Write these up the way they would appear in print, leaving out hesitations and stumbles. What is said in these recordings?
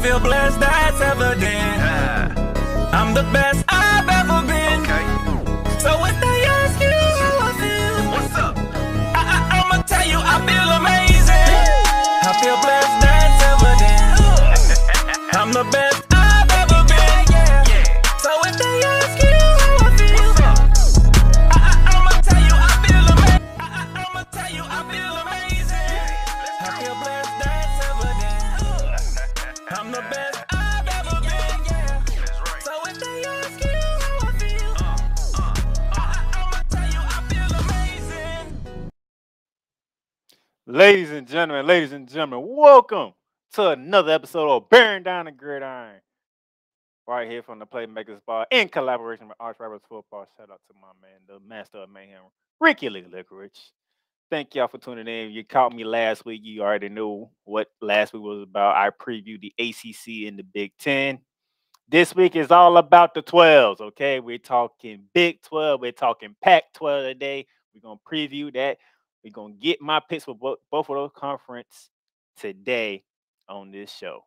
feel blessed, that's evident. I'm the best I've ever been. So if they ask you how I feel, what's up? I'ma tell you I feel amazing. I feel blessed, that's evident. I'm the best I've ever been. So if they ask you how I feel, I'ma tell you I feel amazing. I'ma tell you I feel amazing. I feel blessed, that's evident. I'm the best I've ever been. So if they ask you how I feel, I'ma tell you I feel amazing. Ladies and gentlemen, welcome to another episode of Bearing Down the Gridiron. Right here from the Playmakerz bar in collaboration with Arch Rappers Football. Shout out to my man, the master of mayhem, Ricky Licorice. Thank y'all for tuning in. You caught me last week. You already knew what last week was about. I previewed the ACC and the Big XI. This week is all about the 12s, okay? We're talking Big 12. We're talking Pac-12 today. We're going to preview that. We're going to get my picks for both of those conferences today on this show.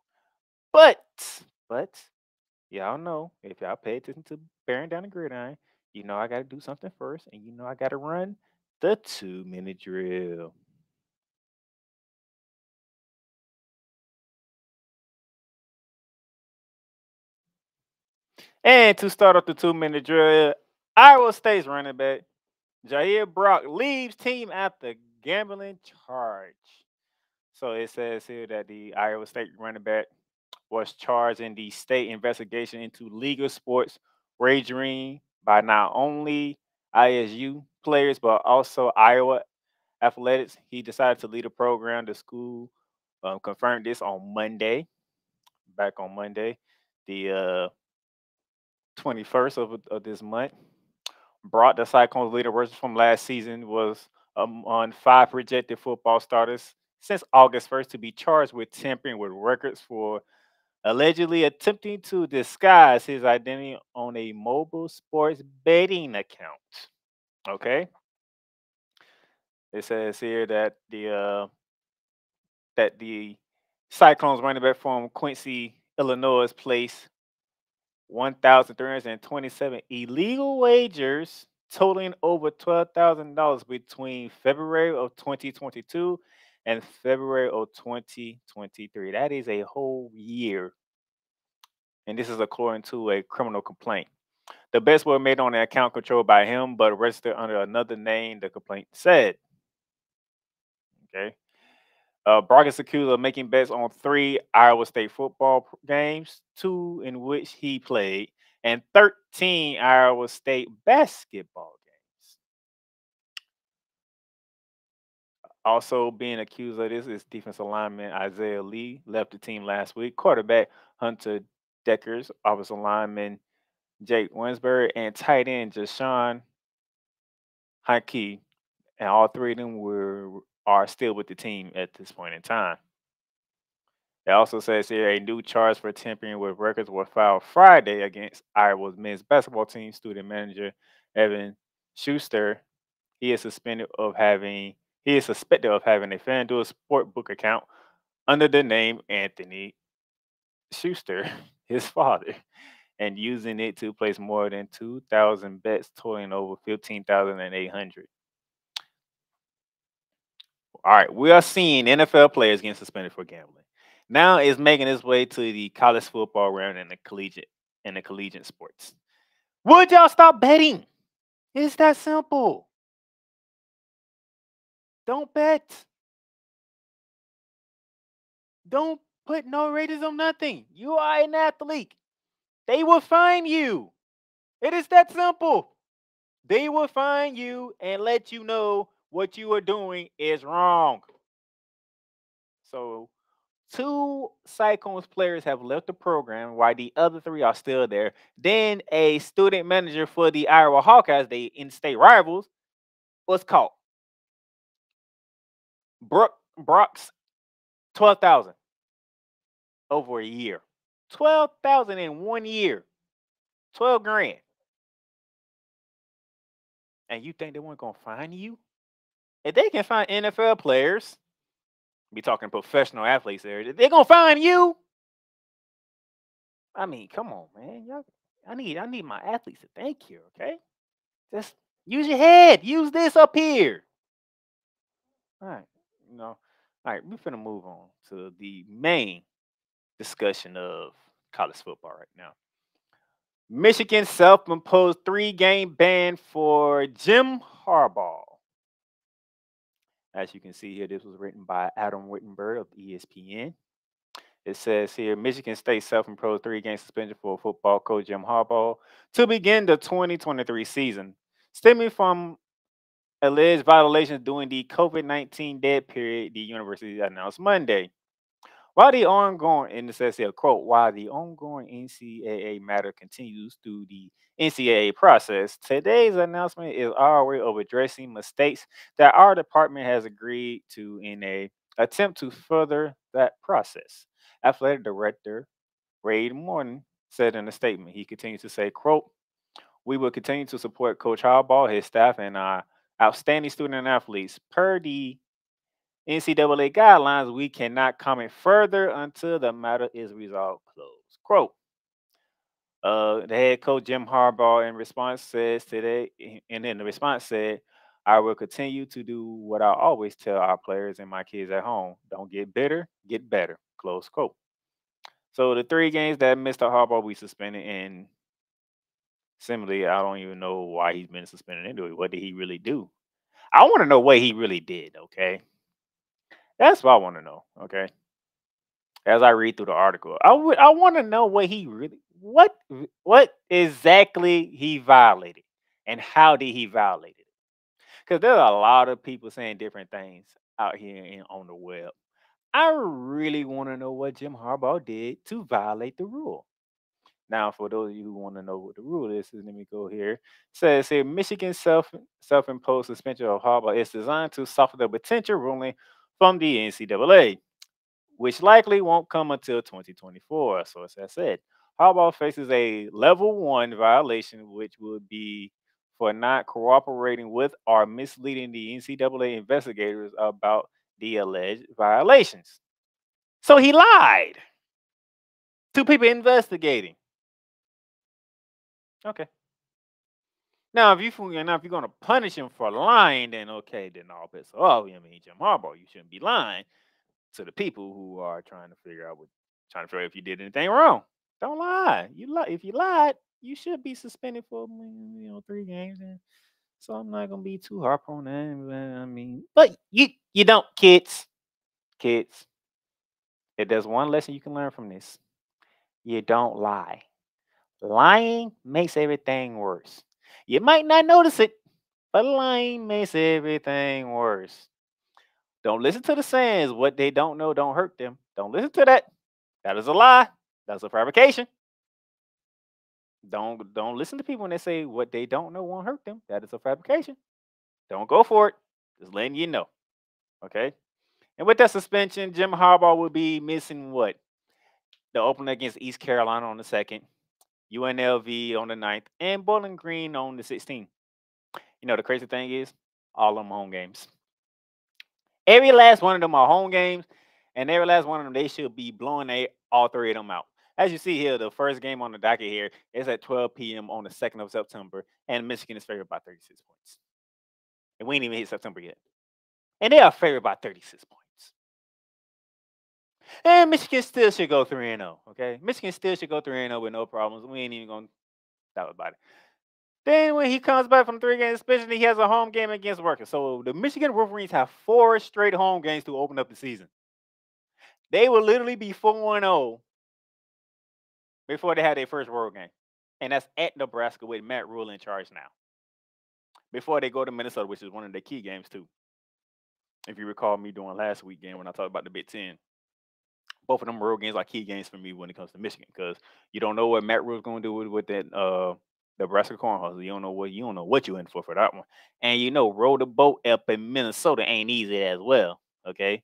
But, y'all know, if y'all pay attention to Bearing Down the Gridiron, you know I got to do something first, and you know I got to run the 2-minute drill. And to start off the 2-minute drill, Iowa State's running back Jair Brock leaves team after gambling charge. So it says here that the Iowa State running back was charged in the state investigation into legal sports wagering by not only ISU players but also Iowa athletics. He decided to leave the program. The school confirmed this on Monday. Back on Monday, the 21st of this month. Brought the Cyclones leader from last season was on 5 projected football starters since August 1st to be charged with tampering with records for allegedly attempting to disguise his identity on a mobile sports betting account. Okay, it says here that the Cyclones running back from Quincy, Illinois, placed 1,327 illegal wagers totaling over $12,000 between February of 2022 and February of 2023. That is a whole year. And this is according to a criminal complaint. The bets were made on an account controlled by him, but registered under another name, the complaint said. Okay. Brock is accused of making bets on 3 Iowa State football games, 2 in which he played, and 13 Iowa State basketball games. Also being accused of this is defensive lineman Isaiah Lee, left the team last week, quarterback Hunter Deckers, offensive lineman Jake Winsberry, and tight end Jashawn Heinke, and all 3 of them are still with the team at this point in time. It also says here a new charge for tampering with records was filed Friday against Iowa's men's basketball team student manager Evan Schuster. He is suspected of having a FanDuel sportbook account under the name Anthony Schuster, his father, and using it to place more than 2,000 bets totaling over 15,800. All right, we are seeing NFL players getting suspended for gambling. Now it's making its way to the college football round and the collegiate sports. Would y'all stop betting? It's that simple. Don't bet. Don't put no ratings on nothing. You are an athlete. They will fine you. It is that simple. They will fine you and let you know what you are doing is wrong. So 2 Cyclones players have left the program while the other 3 are still there. Then a student manager for the Iowa Hawkeyes, the in-state rivals, was caught. Brock's 12,000 over a year. 12,000 in 1 year. 12 grand. And you think they weren't going to fine you? If they can find NFL players, be talking professional athletes there, they're going to fine you. I mean, come on, man. Y'all, I need my athletes to think here, okay? Just use your head. Use this up here. All right. You know. All right, we're finna move on to the main discussion of college football right now. Michigan self-imposed 3-game ban for Jim Harbaugh. As you can see here, this was written by Adam Wittenberg of ESPN. It says here, Michigan State self-imposed 3-game suspension for football coach Jim Harbaugh to begin the 2023 season, stemming from alleged violations during the COVID-19 dead period, the university announced Monday. While the ongoing, and it says here, quote, while the ongoing NCAA matter continues through the NCAA process, today's announcement is our way of addressing mistakes that our department has agreed to in a attempt to further that process. Athletic Director Ray Morton said in a statement. He continues to say, quote, we will continue to support Coach Harbaugh, his staff, and our outstanding student and athletes. Per the NCAA guidelines, we cannot comment further until the matter is resolved. Close quote. The head coach Jim Harbaugh in response says today, and then the response said, I will continue to do what I always tell our players and my kids at home. Don't get bitter, get better. Close quote. So the 3 games that Mr. Harbaugh we suspended, and similarly, I don't even know why he's been suspended anyway. What did he really do? I want to know what he really did, okay? That's what I want to know, okay? As I read through the article, I want to know what he really what exactly he violated and how did he violate it? Because there are a lot of people saying different things out here on the web. I really want to know what Jim Harbaugh did to violate the rule. Now, for those of you who want to know what the rule is, let me go here. It says here, Michigan self-imposed suspension of Harbaugh is designed to soften the potential ruling from the NCAA, which likely won't come until 2024. So as I said, Harbaugh faces a level 1 violation, which would be for not cooperating with or misleading the NCAA investigators about the alleged violations. So he lied to people investigating. Okay. Now, if you're going to punish him for lying, then okay, then all bets are off. I mean, Jim Harbaugh, you shouldn't be lying to the people who are trying to figure out if you did anything wrong. Don't lie. If you lied, you should be suspended for 3 games. And so I'm not gonna be too harp on that. I mean, but you don't, kids. If there's one lesson you can learn from this, you don't lie. Lying makes everything worse. You might not notice it, but lying makes everything worse. Don't listen to the sayings. What they don't know don't hurt them. Don't listen to that. That is a lie. That's a fabrication. Don't listen to people when they say what they don't know won't hurt them. That is a fabrication. Don't go for it. Just letting you know. Okay. And with that suspension, Jim Harbaugh will be missing what? The opener against East Carolina on the 2nd, UNLV on the 9th, and Bowling Green on the 16th. You know, the crazy thing is, all of them home games. Every last one of them are home games, and every last one of them, they should be blowing all 3 of them out. As you see here, the first game on the docket here is at 12 p.m. on the 2nd of September, and Michigan is favored by 36 points. And we ain't even hit September yet. And they are favored by 36 points. And Michigan still should go 3-0, okay? Michigan still should go 3-0 with no problems. We ain't even going to talk about it. Then when he comes back from 3 games suspension, he has a home game against Rutgers. So the Michigan Wolverines have 4 straight home games to open up the season. They will literally be 4-0 before they have their first road game. And that's at Nebraska with Matt Rule in charge now. Before they go to Minnesota, which is one of their key games too. If you recall me doing last week game when I talked about the Big Ten. Both of them road games are key games for me when it comes to Michigan, because you don't know what Matt Rule's going to do with that Nebraska Cornhuskers. You don't know what you're in for that one. And roll the boat up in Minnesota ain't easy as well. Okay.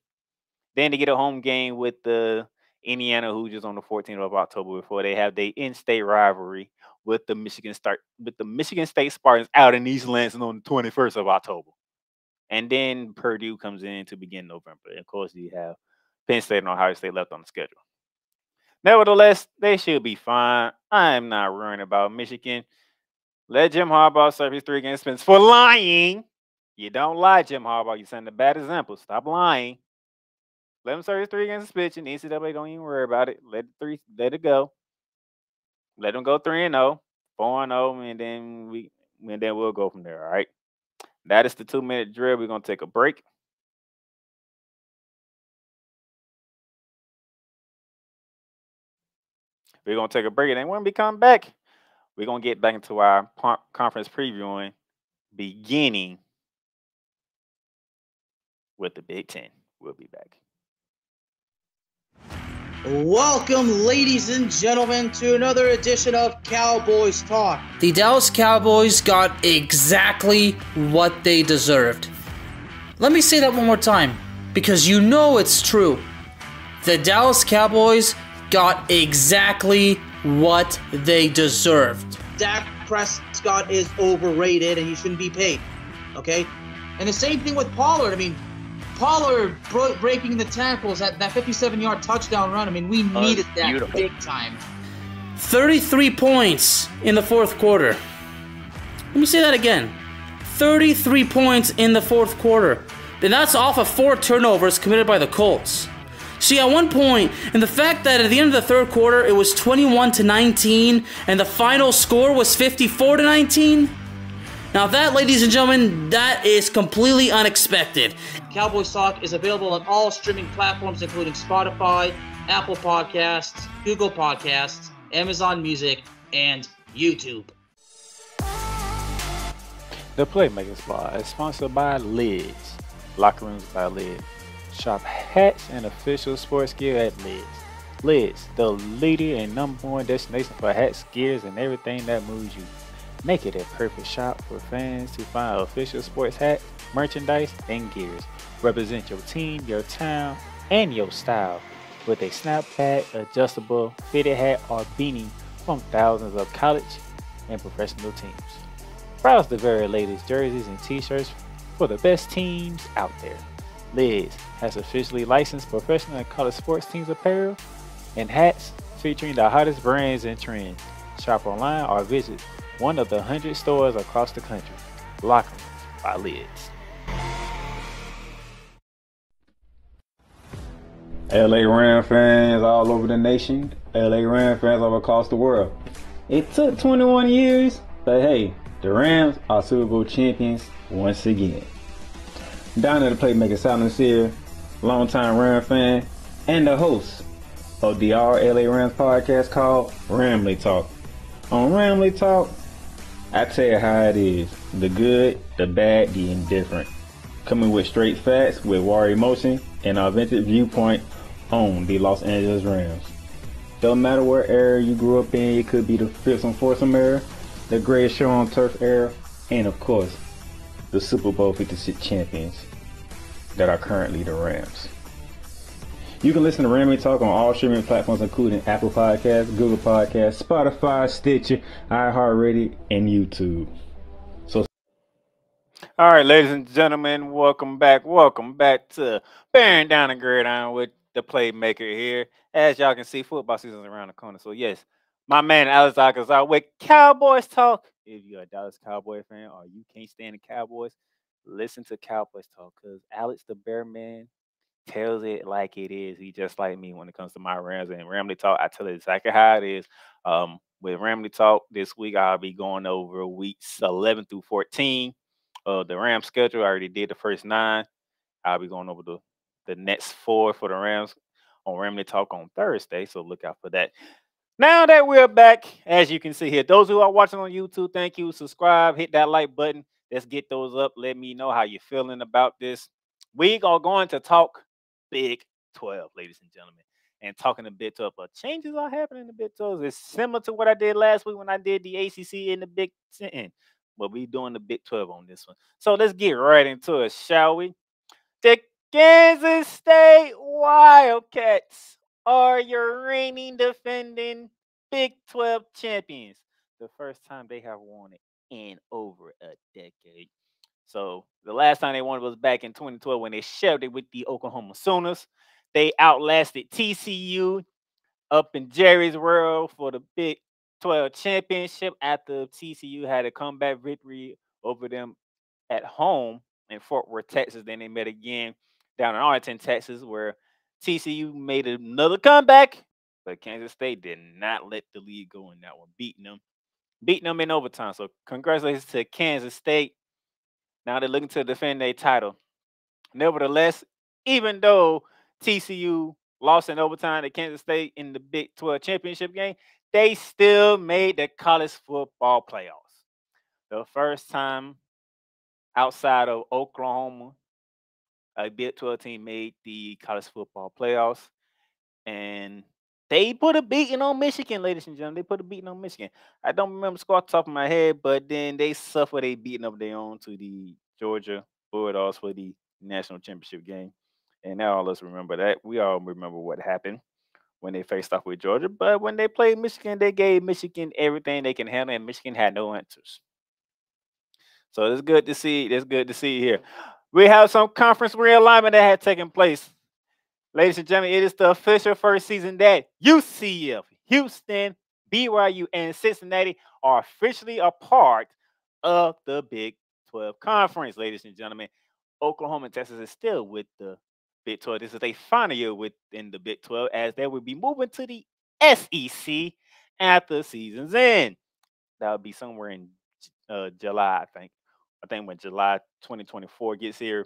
Then to get a home game with the Indiana Hoosiers on the 14th of October before they have their in-state rivalry with the Michigan State Spartans out in East Lansing on the 21st of October. And then Purdue comes in to begin November. And of course, you have Penn State and Ohio State left on the schedule. Nevertheless, they should be fine. I am not worrying about Michigan. Let Jim Harbaugh serve his 3-game sentence for lying. You don't lie, Jim Harbaugh. You send a bad example. Stop lying. Let him serve his 3-game suspension. The NCAA don't even worry about it. Let it go. Let them go 3-0, 4-0, and then we'll go from there. All right. That is the 2-minute drill. We're gonna take a break. We're gonna take a break, and then when we come back, we're gonna get back into our conference previewing, beginning with the Big Ten. We'll be back. Welcome, ladies and gentlemen, to another edition of Cowboys Talk. The Dallas Cowboys got exactly what they deserved. Let me say that one more time, because you know it's true. The Dallas Cowboys got exactly what they deserved. Dak Prescott is overrated and he shouldn't be paid, okay? And the same thing with Pollard. I mean, Pollard breaking the tackles at that 57-yard touchdown run. I mean, we needed that big time. 33 points in the fourth quarter. Let me say that again. 33 points in the fourth quarter. And that's off of 4 turnovers committed by the Colts. See, at one point, and the fact that at the end of the third quarter, it was 21-19, and the final score was 54-19. Now that, ladies and gentlemen, that is completely unexpected. Cowboys Talk is available on all streaming platforms, including Spotify, Apple Podcasts, Google Podcasts, Amazon Music, and YouTube. The Playmakerz Spot is sponsored by Lids. Locker Rooms by Lids. Shop hats and official sports gear at Lids. Lids, the leader and #1 destination for hats, gears, and everything that moves you. Make it a perfect shop for fans to find official sports hats, merchandise, and gears. Represent your team, your town, and your style with a snapback, adjustable, fitted hat, or beanie from thousands of college and professional teams. Browse the very latest jerseys and t-shirts for the best teams out there. Lids has officially licensed professional and college sports teams apparel and hats featuring the hottest brands and trends. Shop online or visit one of the 100 stores across the country. Locker Rooms by Lids. LA Ram fans all over the nation, LA Ram fans all across the world. It took 21 years, but hey, the Rams are Super Bowl champions once again. Down at the Playmaker Silence here, longtime Ram fan, and the host of the All LA Rams podcast called Ramley Talk. On Ramley Talk, I tell you how it is. The good, the bad, the indifferent. Coming with straight facts, with raw emotion, and an authentic viewpoint on the Los Angeles Rams. Don't matter what era you grew up in, it could be the Fearsome Foursome era, the greatest show on turf era, and of course, the Super Bowl 56 champions that are currently the Rams. You can listen to Ramley Talk on all streaming platforms, including Apple Podcasts, Google Podcasts, Spotify, Stitcher, iHeartRadio, and YouTube. All right, ladies and gentlemen, welcome back. Welcome back to Bearing Down the Gridiron with the Playmaker here. As y'all can see, football season is around the corner. So, yes, my man Alex Alcazar with Cowboys Talk. If you're a Dallas Cowboy fan or you can't stand the Cowboys, listen to Cowboys Talk because Alex the Bear Man tells it like it is. He just like me when it comes to my Rams and Ramley Talk. I tell it exactly how it is. With Ramley Talk this week, I'll be going over weeks 11 through 14 of the Rams schedule. I already did the first 9. I'll be going over the next 4 for the Rams on Ramley Talk on Thursday, so look out for that. Now that we're back, as you can see here, those who are watching on YouTube, thank you. Subscribe, hit that like button. Let's get those up. Let me know how you're feeling about this. We are going to talk Big 12, ladies and gentlemen. And talking the Big 12, but changes are happening in the Big 12. It's similar to what I did last week when I did the ACC and the Big 10. But we're doing the Big 12 on this one. So let's get right into it, shall we? The Kansas State Wildcats are your reigning defending Big 12 champions. The first time they have won it in over a decade. So the last time they won it was back in 2012 when they shared it with the Oklahoma Sooners. They outlasted TCU, up in Jerry's world for the Big 12 Championship after TCU had a comeback victory over them at home in Fort Worth, Texas. Then they met again down in Arlington, Texas, where TCU made another comeback, but Kansas State did not let the lead go in that one, beating them in overtime. So congratulations to Kansas State. Now they're looking to defend their title. Nevertheless, even though TCU lost in overtime to Kansas State in the Big 12 championship game, they still made the college football playoffs. The first time outside of Oklahoma, a Big 12 team made the college football playoffs. And they put a beating on Michigan, ladies and gentlemen. They put a beating on Michigan. I don't remember the score off the top of my head, but then they suffered a beating of their own to the Georgia Bulldogs for the national championship game. And now all of us remember that. We all remember what happened when they faced off with Georgia. But when they played Michigan, they gave Michigan everything they can handle, and Michigan had no answers. So it's good to see. It's good to see here. We have some conference realignment that had taken place. Ladies and gentlemen, it is the official first season that UCF, Houston, BYU, and Cincinnati are officially a part of the Big 12 Conference. Ladies and gentlemen, Oklahoma and Texas is still with the Big 12. This is a final year within the Big 12, as they will be moving to the SEC after the season's end. That will be somewhere in July, I think. I think when July 2024 gets here,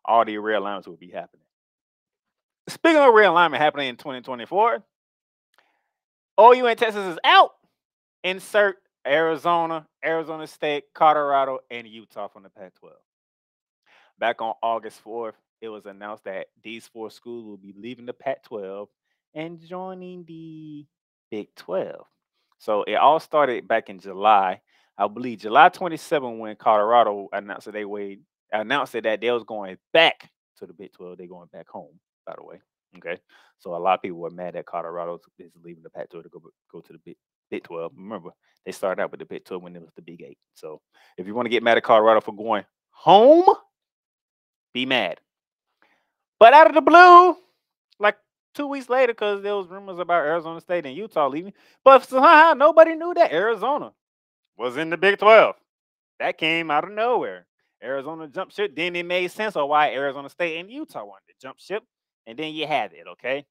all the realignments will be happening. Speaking of realignment happening in 2024, OU and Texas is out. Insert Arizona, Arizona State, Colorado, and Utah from the Pac-12. Back on August 4th, it was announced that these 4 schools will be leaving the Pac-12 and joining the Big 12. So it all started back in July. I believe July 27 when Colorado announced that they was going back to the Big 12. They're going back home, by the way. Okay. So a lot of people were mad that Colorado is leaving the Pac-12 to go to the Big 12. Remember, they started out with the Big 12 when it was the Big 8. So if you want to get mad at Colorado for going home, be mad. But out of the blue, like 2 weeks later, because there was rumors about Arizona State and Utah leaving, but somehow nobody knew that Arizona was in the Big 12. That came out of nowhere. Arizona jumped ship. Then it made sense of why Arizona State and Utah wanted to jump ship. And then you have it, okay?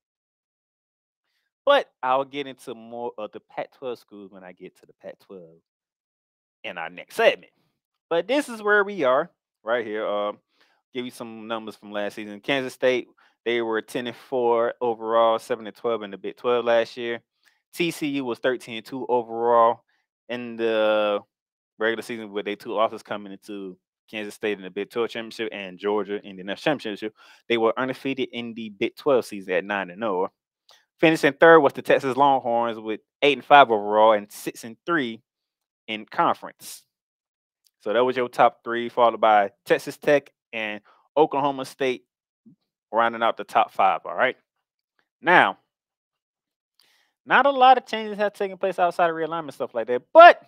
But I'll get into more of the Pac-12 schools when I get to the Pac-12 in our next segment. But this is where we are right here. Give you some numbers from last season. Kansas State, they were 10-4 overall, 7-12 in the Big 12 last year. TCU was 13-2 overall in the regular season, with their 2 losses coming into Kansas State in the Big 12 championship and Georgia in the national championship. They were undefeated in the Big 12 season at 9-0. Finishing third was the Texas Longhorns with 8-5 overall and 6-3 in conference. So that was your top 3, followed by Texas Tech and Oklahoma State, rounding out the top 5. All right. Now, not a lot of changes have taken place outside of realignment, stuff like that, but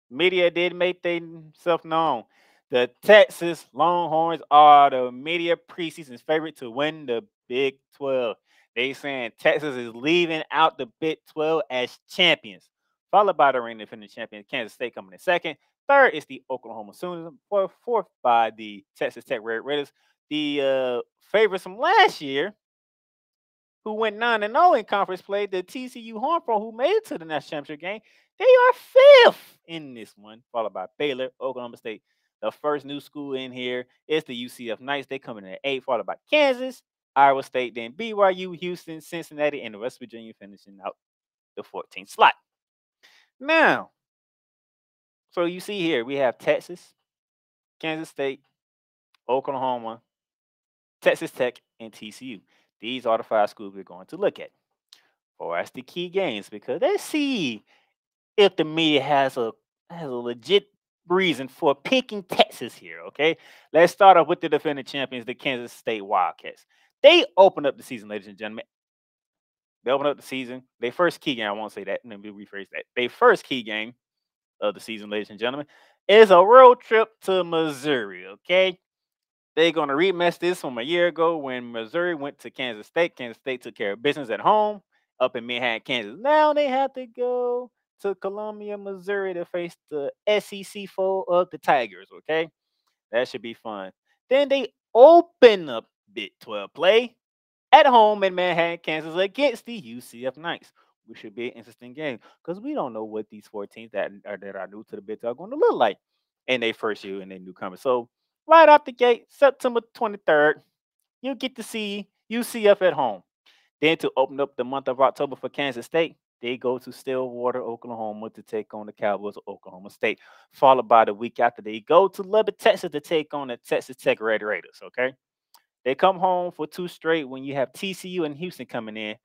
media did make themselves known. The Texas Longhorns are the media preseason favorite to win the Big 12. They saying Texas is leaving out the Big 12 as champions, followed by the reigning defending champion Kansas State coming in second. Third is the Oklahoma Sooners. Fourth by the Texas Tech Red Raiders. The favorites from last year, who went 9-0 in conference play, the TCU Horned Frogs, who made it to the national championship game, they are 5th in this one, followed by Baylor, Oklahoma State. The first new school in here is the UCF Knights. They come in at 8th, followed by Kansas, Iowa State, then BYU, Houston, Cincinnati, and the West Virginia finishing out the 14th slot. Now, so you see here, we have Texas, Kansas State, Oklahoma, Texas Tech, and TCU. These are the 5 schools we're going to look at. Or as the key games, because let's see if the media has a legit reason for picking Texas here, okay? Let's start off with the defending champions, the Kansas State Wildcats. They opened up the season, ladies and gentlemen. They opened up the season. Their first key game, I won't say that. Let me rephrase that. Their first key game of the season, ladies and gentlemen, is a road trip to Missouri, okay? They're going to rematch this from a year ago when Missouri went to Kansas State. Kansas State took care of business at home, up in Manhattan, Kansas. Now they have to go to Columbia, Missouri to face the SEC foe of the Tigers, okay? That should be fun. Then they open up Big 12 play at home in Manhattan, Kansas against the UCF Knights, which should be an interesting game because we don't know what these 4 teams that are new to the Big 12 are going to look like in their first year and their newcomers. So right out the gate, September 23rd, you get to see UCF at home. Then to open up the month of October for Kansas State, they go to Stillwater, Oklahoma to take on the Cowboys of Oklahoma State. Followed by the week after, they go to Lubbock, Texas to take on the Texas Tech Red Raiders, okay? They come home for 2 straight when you have TCU and Houston coming in.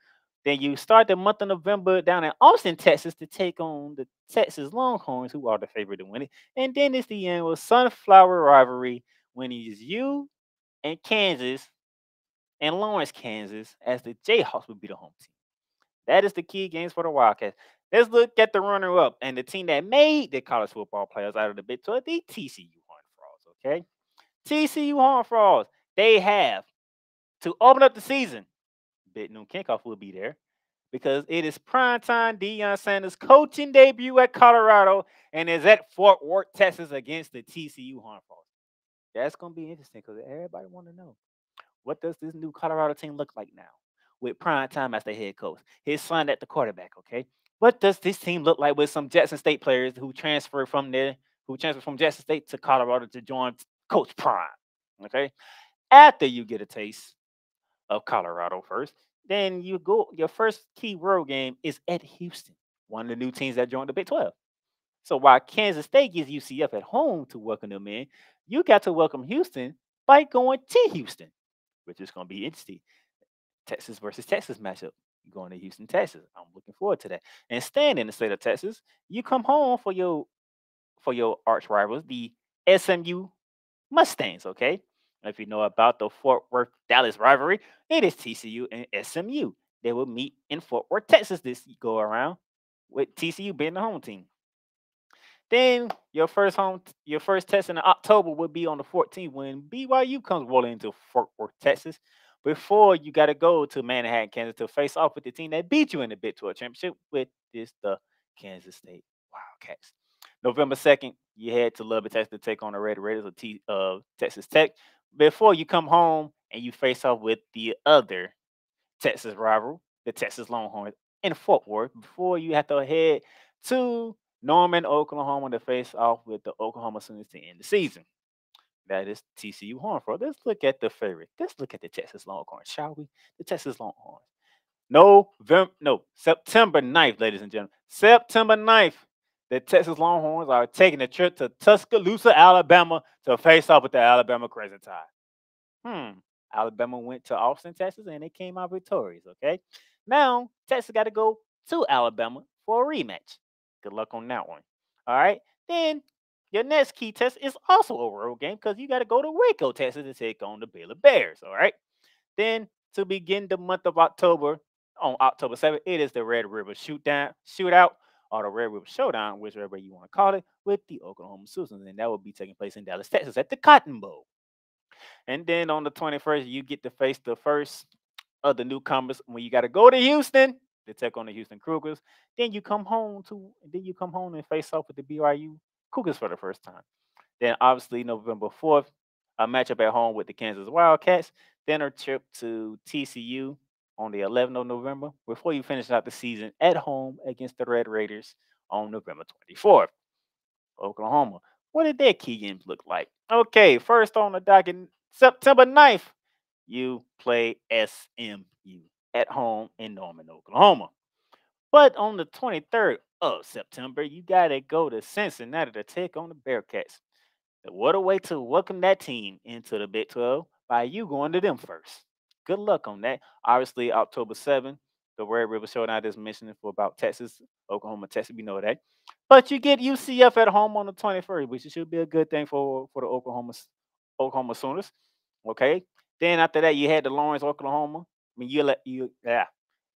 Then you start the month of November down in Austin, Texas to take on the Texas Longhorns, who are the favorite to win it. And then it's the end with Sunflower Rivalry when it's you and Kansas and Lawrence, Kansas, as the Jayhawks will be the home team. That is the key games for the Wildcats. Let's look at the runner-up and the team that made the college football players out of the Big 12, the TCU Horned Frogs, okay? TCU Horned Frogs, they have to open up the season. Big noon kickoff will be there because it is primetime Deion Sanders' coaching debut at Colorado and is at Fort Worth, Texas against the TCU Horned Frogs. That's going to be interesting because everybody want to know, what does this new Colorado team look like now with primetime as the head coach? His son at the quarterback, okay? What does this team look like with some Jackson State players who transferred from Jackson State to Colorado to join Coach Prime, okay? After you get a taste of Colorado first, then you go, your first key road game is at Houston, one of the new teams that joined the Big 12. So while Kansas State gives UCF at home to welcome them in, you got to welcome Houston by going to Houston, which is going to be interesting. Texas versus Texas matchup. You're going to Houston, Texas. I'm looking forward to that. And staying in the state of Texas, you come home for your arch rivals, the SMU Mustangs, okay? If you know about the Fort Worth Dallas rivalry, it is TCU and SMU. They will meet in Fort Worth, Texas this go around, with TCU being the home team. Then your first test in October will be on the 14th when BYU comes rolling into Fort Worth, Texas. Before you got to go to Manhattan, Kansas to face off with the team that beat you in the Big 12 championship, with the Kansas State Wildcats. November 2nd, you head to Lubbock, Texas to take on the Red Raiders of Texas Tech. Before you come home and you face off with the other Texas rival, the Texas Longhorns, in Fort Worth, before you have to head to Norman, Oklahoma to face off with the Oklahoma Sooners to end the season. That is TCU Horned Frogs. Let's look at the favorite. Let's look at the Texas Longhorns, shall we? The Texas Longhorns. September 9th, ladies and gentlemen. September 9th, the Texas Longhorns are taking a trip to Tuscaloosa, Alabama to face off with the Alabama Crimson Tide. Alabama went to Austin, Texas, and they came out victorious, okay? Now, Texas got to go to Alabama for a rematch. Good luck on that one. All right? Then your next key test is also a road game because you got to go to Waco, Texas to take on the Baylor Bears, all right? Then to begin the month of October, on October 7th, it is the Red River Shootout or the Red River Showdown, whichever you want to call it, with the Oklahoma Sooners, and that will be taking place in Dallas, Texas at the Cotton Bowl. And then on the 21st, you get to face the first of the newcomers when you got to go to Houston to take on the Houston Cougars. Then you come home and face off with the BYU Cougars for the first time. Then obviously November 4th, a matchup at home with the Kansas Wildcats. Then a trip to TCU on the 11th of November before you finish out the season at home against the Red Raiders on November 24th. Oklahoma. What did their key games look like? Okay, first on the docket, September 9th, you play SMU at home in Norman, Oklahoma. But on the 23rd of September, you got to go to Cincinnati to take on the Bearcats. What a way to welcome that team into the Big 12 by you going to them first. Good luck on that. Obviously, October 7th, the Red River Showdown I just mentioned for about Texas, Oklahoma, Texas, we know that. But you get UCF at home on the 21st, which should be a good thing for the Oklahoma Sooners. Okay. Then after that, you head to Lawrence, Oklahoma. I mean,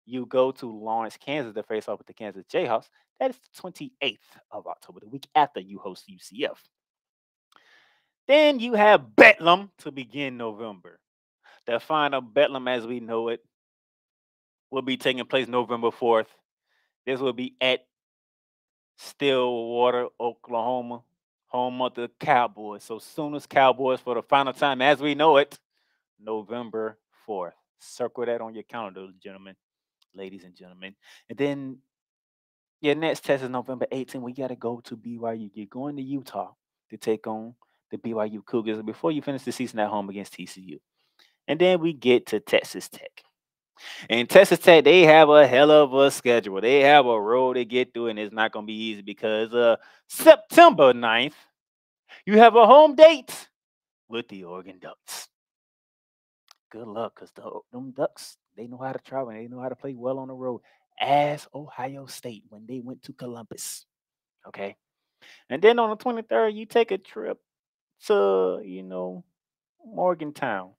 you go to Lawrence, Kansas to face off with the Kansas Jayhawks. That is the 28th of October, the week after you host UCF. Then you have Bedlam to begin November. The final Bedlam as we know it will be taking place November 4th. This will be at Stillwater, Oklahoma, home of the Cowboys. So Sooners Cowboys for the final time as we know it, November 4th. Circle that on your calendar, gentlemen, ladies and gentlemen. And then your next test is November 18th. We got to go to BYU. You're going to Utah to take on the BYU Cougars before you finish the season at home against TCU. And then we get to Texas Tech. And Texas Tech, they have a hell of a schedule. They have a road to get through, and it's not going to be easy because September 9th, you have a home date with the Oregon Ducks. Good luck, because them Ducks, they know how to travel, and they know how to play well on the road, as Ohio State when they went to Columbus. Okay? And then on the 23rd, you take a trip to, Morgantown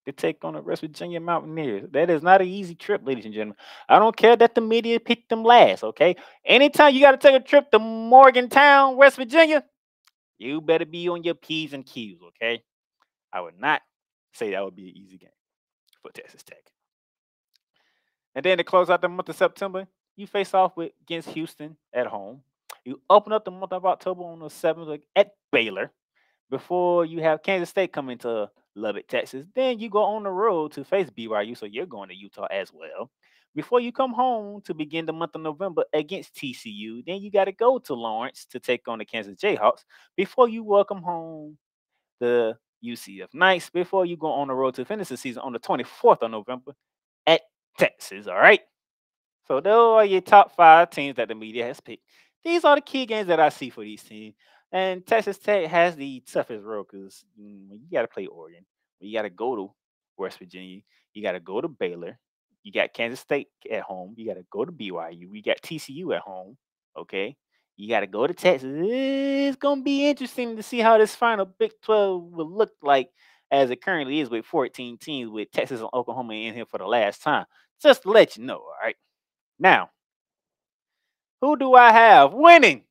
to take on the West Virginia Mountaineers. That is not an easy trip, ladies and gentlemen. I don't care that the media picked them last, okay? Anytime you got to take a trip to Morgantown, West Virginia, you better be on your P's and Q's, okay? I would not say that would be an easy game for Texas Tech. And then to close out the month of September, you face off against Houston at home. You open up the month of October on the 7th at Baylor before you have Kansas State coming to Lubbock, Texas. Then you go on the road to face BYU, so you're going to Utah as well. Before you come home to begin the month of November against TCU, then you got to go to Lawrence to take on the Kansas Jayhawks before you welcome home the UCF Knights before you go on the road to finish the season on the 24th of November at Texas, all right? So those are your top 5 teams that the media has picked. These are the key games that I see for these teams. And Texas Tech has the toughest road because you got to play Oregon. You got to go to West Virginia. You got to go to Baylor. You got Kansas State at home. You got to go to BYU. We got TCU at home, okay? You got to go to Texas. It's going to be interesting to see how this final Big 12 will look like as it currently is with 14 teams with Texas and Oklahoma in here for the last time. Just to let you know, all right? Now, who do I have winning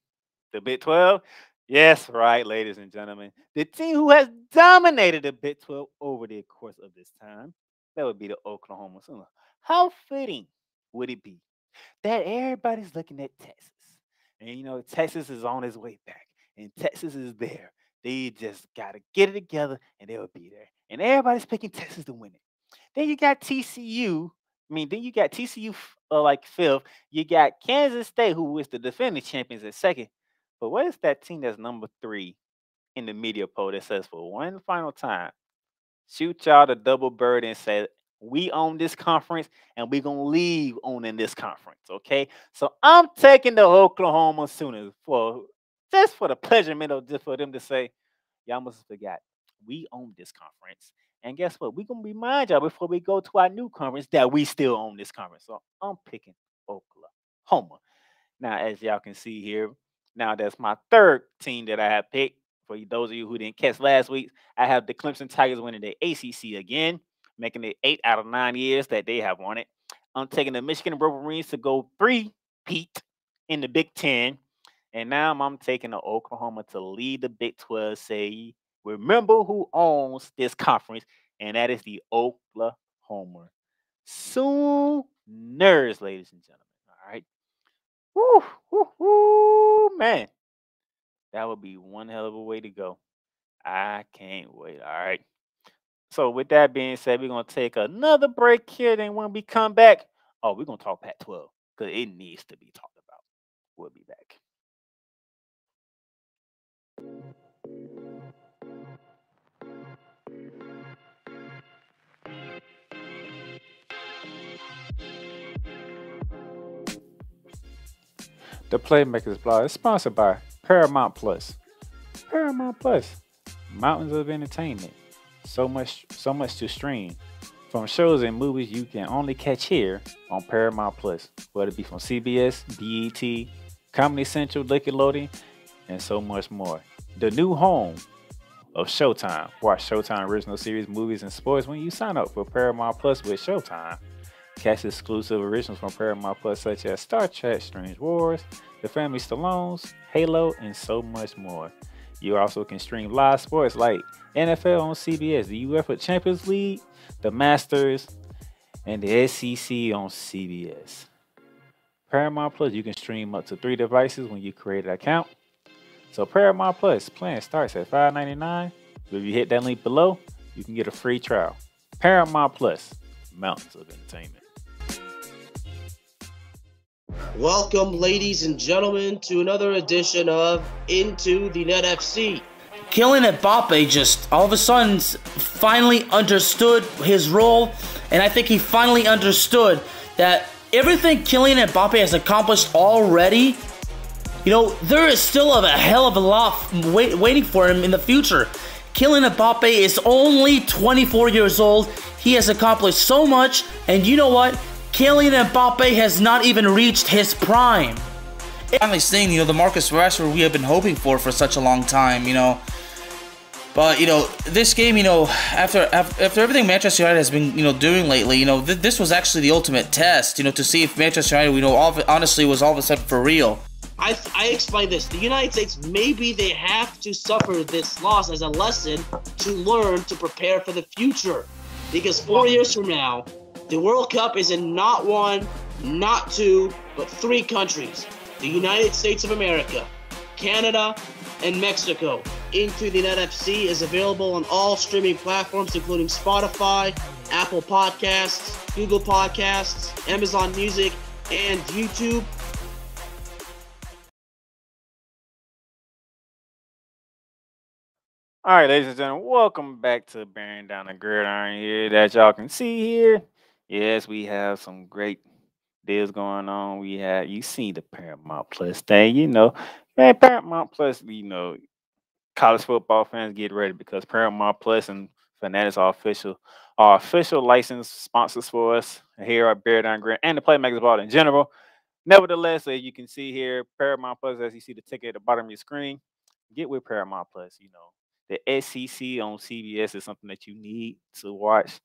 the Big 12? Yes, right, ladies and gentlemen. The team who has dominated the Big 12 over the course of this time, that would be the Oklahoma Sooners. How fitting would it be that everybody's looking at Texas? And, Texas is on its way back, and Texas is there. They just got to get it together, and they'll be there. And everybody's picking Texas to win it. Then you got TCU. Then you got TCU like 5th. You got Kansas State, who is the defending champions, at 2nd. But what is that team that's number 3 in the media poll that says for one final time, shoot y'all the double bird and say, we own this conference and we're going to leave owning this conference, okay? So I'm taking the Oklahoma Sooners just for the pleasurement of just for them to say, y'all must have forgot, we own this conference. And guess what? We're going to remind y'all before we go to our new conference that we still own this conference. So I'm picking Oklahoma. Now, as y'all can see here, now that's my 3rd team that I have picked. For those of you who didn't catch last week, I have the Clemson Tigers winning the ACC again, making it 8 out of 9 years that they have won it. I'm taking the Michigan Wolverines to go 3-peat in the Big Ten. And now I'm taking the Oklahoma to lead the Big 12. Say, remember who owns this conference, and that is the Oklahoma Sooners, ladies and gentlemen. All right. Woo, man. That would be one hell of a way to go. I can't wait. All right. So with that being said, we're going to take another break here. Then when we come back, we're going to talk Pac-12 because it needs to be talked about. We'll be back. The Playmakerz blog is sponsored by Paramount Plus. Paramount Plus, mountains of entertainment. So much to stream. From shows and movies you can only catch here on Paramount Plus, whether it be from CBS, BET, Comedy Central, Nickelodeon, and so much more. The new home of Showtime. Watch Showtime original series, movies, and sports when you sign up for Paramount Plus with Showtime. Catch exclusive originals from Paramount Plus such as Star Trek, Strange Wars, The Family Stallones, Halo, and so much more. You also can stream live sports like NFL on CBS, the UEFA Champions League, the Masters, and the SEC on CBS. Paramount Plus, you can stream up to 3 devices when you create an account. So Paramount Plus plan starts at $5.99. If you hit that link below, you can get a free trial. Paramount Plus, mountains of entertainment. Welcome, ladies and gentlemen, to another edition of Into the Net FC. Kylian Mbappe just all of a sudden finally understood his role, and I think he finally understood that everything Kylian Mbappe has accomplished already, you know, there is still a hell of a lot waiting for him in the future. Kylian Mbappe is only 24 years old. He has accomplished so much, and you know what? Kylian Mbappe has not even reached his prime. Finally seeing, you know, the Marcus Rashford we have been hoping for such a long time, you know. But, you know, this game, you know, after everything Manchester United has been, you know, doing lately, you know, this was actually the ultimate test, you know, to see if Manchester United, you know, honestly was all of a sudden for real. I explained this. The United States, maybe they have to suffer this loss as a lesson to learn to prepare for the future. Because 4 years from now, the World Cup is in not 1, not 2, but 3 countries. The United States of America, Canada, and Mexico. Into the Net FC is available on all streaming platforms, including Spotify, Apple Podcasts, Google Podcasts, Amazon Music, and YouTube. All right, ladies and gentlemen, welcome back to Bearing Down the Gridiron here. That y'all can see here. Yes, we have some great deals going on. You see the Paramount Plus thing, you know. Man, Paramount Plus, you know, college football fans get ready because Paramount Plus and Fanatics are official licensed sponsors for us here at Bear Down Gridiron and the Playmakerz ball in general. Nevertheless, as you can see here, Paramount Plus, as you see the ticket at the bottom of your screen, get with Paramount Plus, you know. The SEC on CBS is something that you need to watch.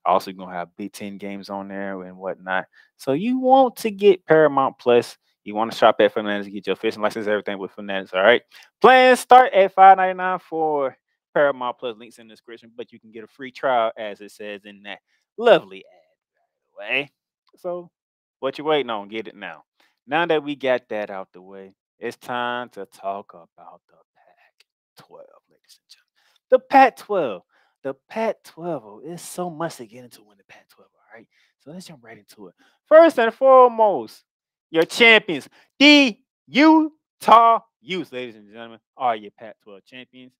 Also, you're going to have Big X games on there and whatnot. So you want to get Paramount Plus. You want to shop at Fanatics, get your fishing license, everything with Fanatics, all right? Plans start at $5.99 for Paramount Plus. Links in the description, but you can get a free trial, as it says in that lovely ad, by the way. So what you waiting on? Get it now. Now that we got that out the way, it's time to talk about the Pac-12, ladies and gentlemen. The Pac-12. The Pac-12 is so much to get into in the Pac-12, all right? So let's jump right into it. First and foremost, your champions, the Utah Utes, ladies and gentlemen, are your Pac-12 champions.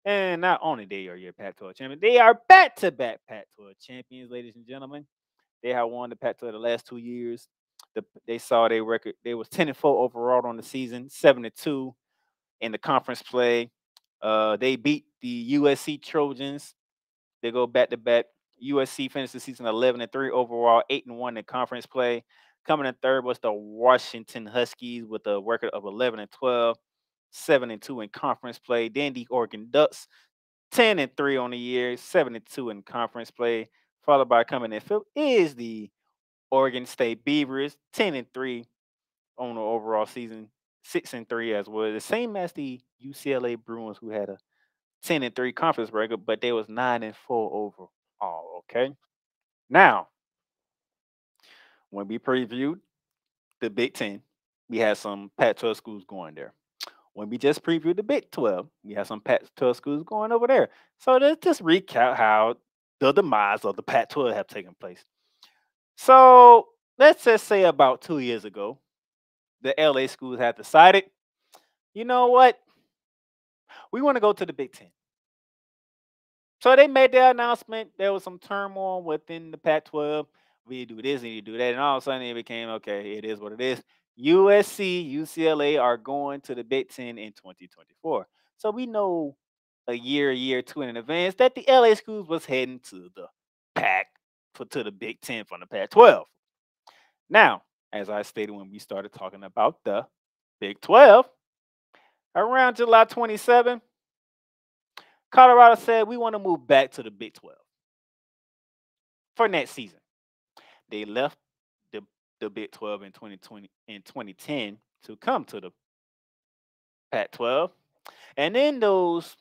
And not only they are your Pac-12 champions, they are back-to-back Pac-12 champions, ladies and gentlemen. They have won the Pac-12 the last 2 years. They saw their record. They was 10-4 overall on the season, 7-2 in the conference play. They beat the USC Trojans. They go back-to-back. USC finished the season 11-3 overall, 8-1 in conference play. Coming in third was the Washington Huskies with a record of 11-12, 7-2 in conference play. Then the Oregon Ducks, 10-3 on the year, 7-2 in conference play. Followed by coming in fifth is the Oregon State Beavers, 10-3 on the overall season, 6-3 as well. The same as the UCLA Bruins, who had a 10-3 conference record, but they was 9-4 overall. Okay. Now, when we previewed the Big X, we had some Pac-12 schools going there. When we just previewed the Big 12, we had some Pac-12 schools going over there. So let's just recap how the demise of the Pac-12 have taken place. So let's just say about 2 years ago, the LA schools had decided, you know what? We want to go to the Big X. So they made their announcement. There was some turmoil within the Pac-12. We do this and you do that. And all of a sudden it became, okay, it is what it is. USC, UCLA are going to the Big X in 2024. So we know a year, 2 in advance that the LA schools was heading to the to the Big X from the Pac-12. Now, as I stated when we started talking about the Big 12, around July 27, Colorado said we want to move back to the Big 12 for next season. They left the Big 12 in 2010 to come to the Pac-12, and in those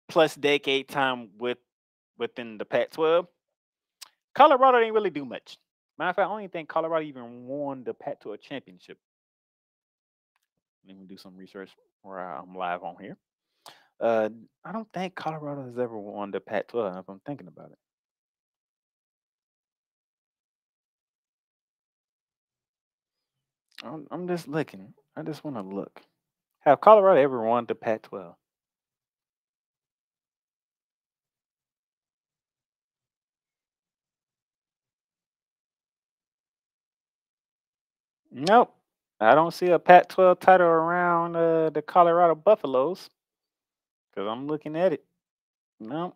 plus decade time within the Pac-12, Colorado didn't really do much. Matter of fact, I don't even think Colorado even won the Pac-12 championship. Let me do some research where I'm live on here. I don't think Colorado has ever won the Pac-12 if I'm thinking about it. I'm just looking. I just want to look. Have Colorado ever won the Pac-12? Nope. I don't see a Pac-12 title around the Colorado Buffaloes because I'm looking at it. Nope.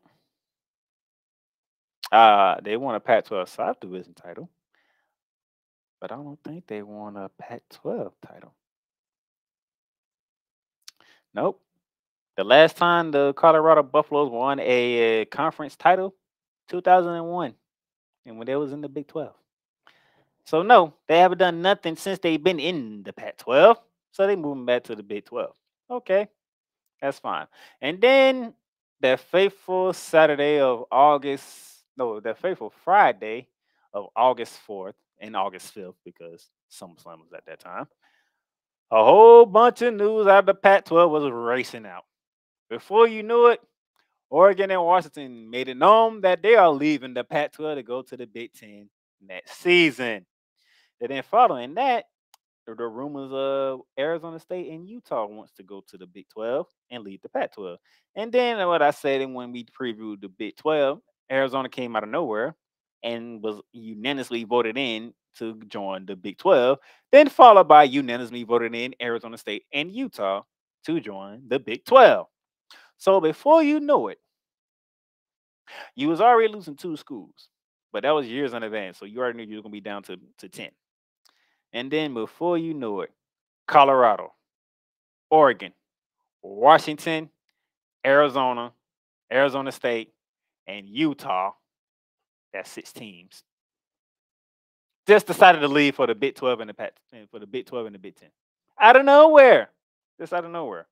They won a Pac-12 South Division title, but I don't think they won a Pac-12 title. Nope. The last time the Colorado Buffaloes won a conference title, 2001, and when they was in the Big 12. So no, they haven't done nothing since they've been in the Pac-12. So they moving back to the Big 12. Okay, that's fine. And then that faithful Saturday of August, no, that faithful Friday of August 4th and August 5th, because SummerSlam was at that time. A whole bunch of news out of the Pac-12 was racing out. Before you knew it, Oregon and Washington made it known that they are leaving the Pac-12 to go to the Big Ten next season. And then following that, the rumors of Arizona State and Utah wants to go to the Big 12 and leave the Pac-12. And then what I said when we previewed the Big 12, Arizona came out of nowhere and was unanimously voted in to join the Big 12, then followed by unanimously voted in Arizona State and Utah to join the Big 12. So before you know it, you was already losing 2 schools, but that was years in advance. So you already knew you were going to be down to 10. And then before you know it, Colorado, Oregon, Washington, Arizona, Arizona State, and Utah, that's 6 teams, just decided to leave for the Big 12 and the Big 12 and the Big 10. Out of nowhere. Just out of nowhere.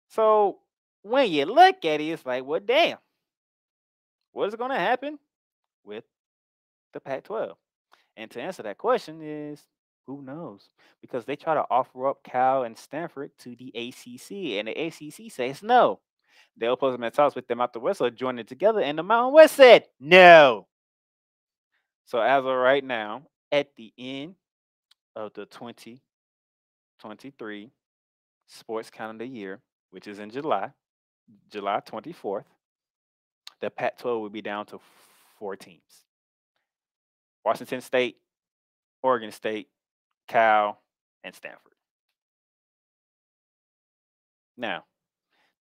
So when you look at it, it's like, well, damn. What is going to happen with the Pac-12? And to answer that question is, who knows? Because they try to offer up Cal and Stanford to the ACC, and the ACC says no. They opposed them talks with them out the West, so joining together, and the Mountain West said no. So as of right now, at the end of the 2023 sports calendar year, which is in July 24th, the Pac-12 will be down to 4 teams. Washington State, Oregon State, Cal, and Stanford. Now,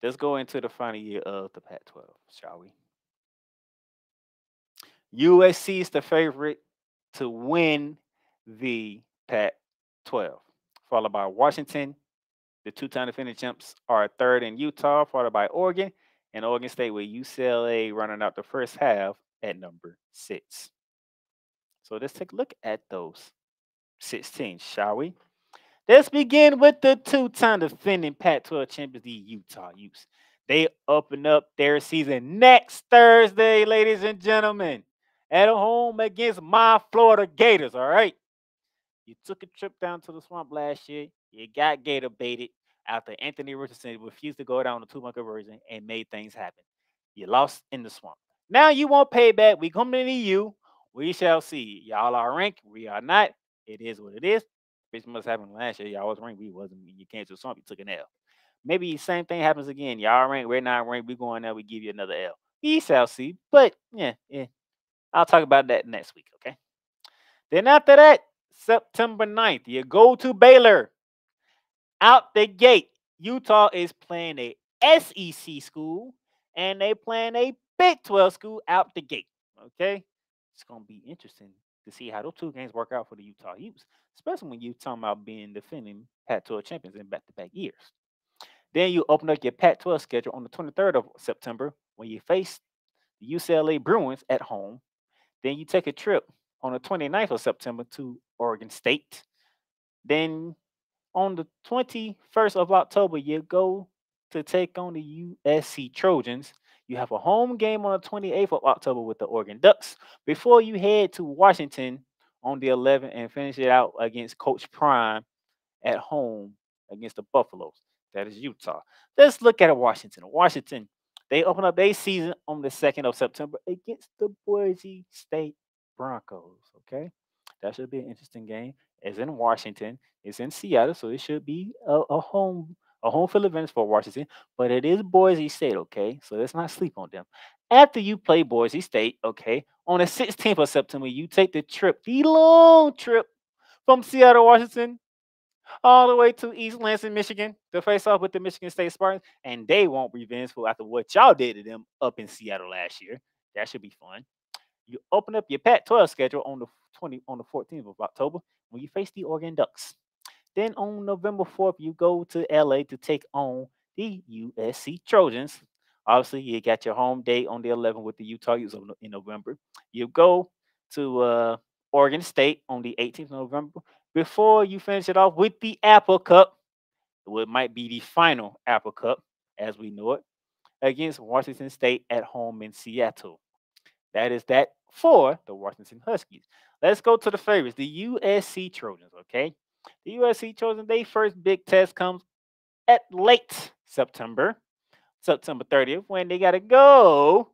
let's go into the final year of the Pac-12, shall we? USC is the favorite to win the Pac-12, followed by Washington. The 2-time defending champs are 3rd in Utah, followed by Oregon, and Oregon State with UCLA running out the first half at number 6. So let's take a look at those 16, shall we? Let's begin with the 2-time defending Pac-12 champions, the Utah Utes. They open up their season next Thursday, ladies and gentlemen, at home against my Florida Gators, all right? You took a trip down to the swamp last year. You got Gator baited after Anthony Richardson refused to go down the 2-month conversion and made things happen. You lost in the swamp. Now you want payback. We coming to you. We shall see. Y'all are ranked. We are not. It is what it is. Bitch must happen last year. Y'all was ranked. We wasn't. You came to the swamp. You took an L. Maybe the same thing happens again. Y'all ranked. We're not ranked. We going there. We give you another L. We shall see. But yeah. I'll talk about that next week. Okay. Then after that, September 9th, you go to Baylor. Out the gate, Utah is playing a SEC school, and they playing a Big 12 school out the gate. Okay, it's gonna be interesting to see how those 2 games work out for the Utah Utes, especially when you're talking about being defending Pac-12 champions in back-to-back years. Then you open up your Pac-12 schedule on the 23rd of September when you face the UCLA Bruins at home. Then you take a trip on the 29th of September to Oregon State. Then on the 21st of October, you go to take on the USC Trojans. You have a home game on the 28th of October with the Oregon Ducks before you head to Washington on the 11th and finish it out against Coach Prime at home against the Buffaloes. That is Utah. Let's look at Washington. Washington, they open up their season on the 2nd of September against the Boise State Broncos. Okay, that should be an interesting game. It's in Washington. It's in Seattle, so it should be a home field advantage for Washington. But it is Boise State. Okay, so let's not sleep on them. After you play Boise State, okay, on the 16th of September, you take the long trip from Seattle, Washington, all the way to East Lansing, Michigan, to face off with the Michigan State Spartans, and they won't be vengeful after what y'all did to them up in Seattle last year. That should be fun. You open up your Pac-12 schedule on the 14th of October when you face the Oregon Ducks. Then on November 4th, you go to LA to take on the USC Trojans. Obviously, you got your home date on the 11th with the Utah Utes in November. You go to Oregon State on the 18th of November before you finish it off with the Apple Cup. It might be the final Apple Cup as we know it against Washington State at home in Seattle. That is that for the Washington Huskies. Let's go to the favorites, the USC Trojans, okay? The USC Trojans, their first big test comes at late September 30th, when they got to go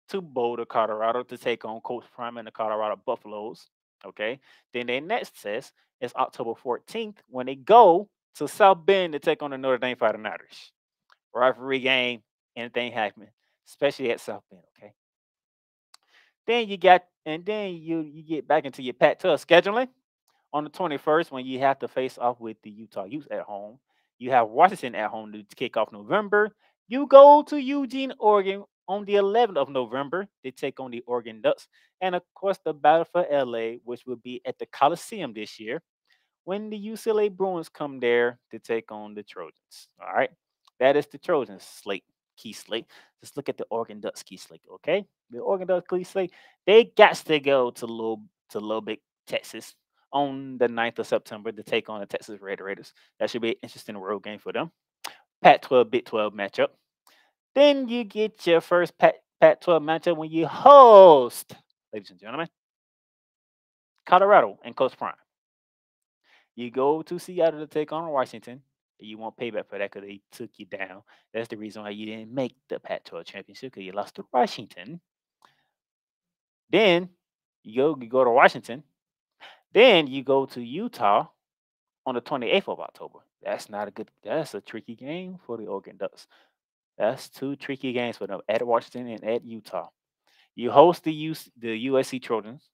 to Boulder, Colorado to take on Coach Prime and the Colorado Buffaloes, okay? Then their next test is October 14th when they go to South Bend to take on the Notre Dame Fighting Irish. Rivalry game, anything happen, especially at South Bend, okay? Then you get back into your Pac-12 scheduling on the 21st when you have to face off with the Utah Utes at home. You have Washington at home to kick off November. You go to Eugene, Oregon on the 11th of November. They take on the Oregon Ducks. And of course, the battle for LA, which will be at the Coliseum this year, when the UCLA Bruins come there to take on the Trojans. All right. That is the Trojans key slate. Let's look at the Oregon Ducks key slate, okay? The Oregon Ducks key slate, they got to go to Little Big Texas on the 9th of September to take on the Texas Red Raiders. That should be an interesting road game for them. Pac-12, Big 12 matchup. Then you get your first Pac-12 matchup when you host, ladies and gentlemen, Colorado and Coach Prime. You go to Seattle to take on Washington. You want payback for that because they took you down. That's the reason why you didn't make the Pac-12 championship, because you lost to Washington. Then you go to Washington. Then you go to Utah on the 28th of October. That's a tricky game for the Oregon Ducks. That's two tricky games for them, at Washington and at Utah. You host the USC Trojans.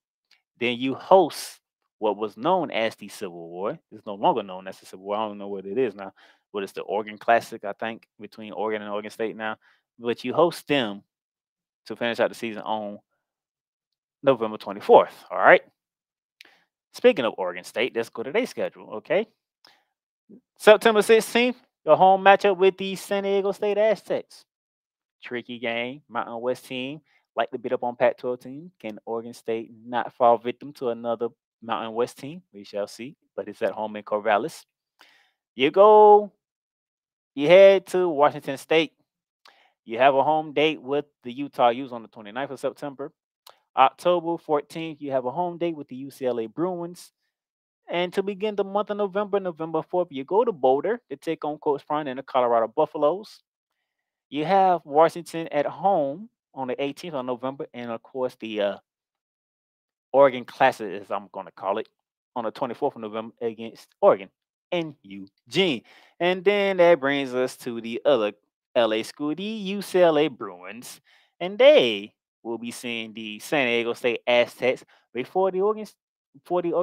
Then you host what was known as the Civil War. It's no longer known as the Civil War. I don't know what it is now. But it's the Oregon Classic, I think, between Oregon and Oregon State now. But you host them to finish out the season on November 24th. All right. Speaking of Oregon State, let's go to their schedule, okay? September 16th, the home matchup with the San Diego State Aztecs. Tricky game. Mountain West team like to beat up on Pac-12 team. Can Oregon State not fall victim to another Mountain West team? We shall see. But it's at home in Corvallis. You head to Washington State. You have a home date with the Utah Utes on the 29th of September. October 14th, you have a home date with the UCLA Bruins. And to begin the month of November 4th, you go to Boulder to take on Coach Prime and the Colorado Buffaloes. You have Washington at home on the 18th of November. And, of course, the Oregon Classic, as I'm going to call it, on the 24th of November against Oregon in Eugene. And then that brings us to the other LA school, the UCLA Bruins. And they will be seeing the San Diego State Aztecs before the Oregon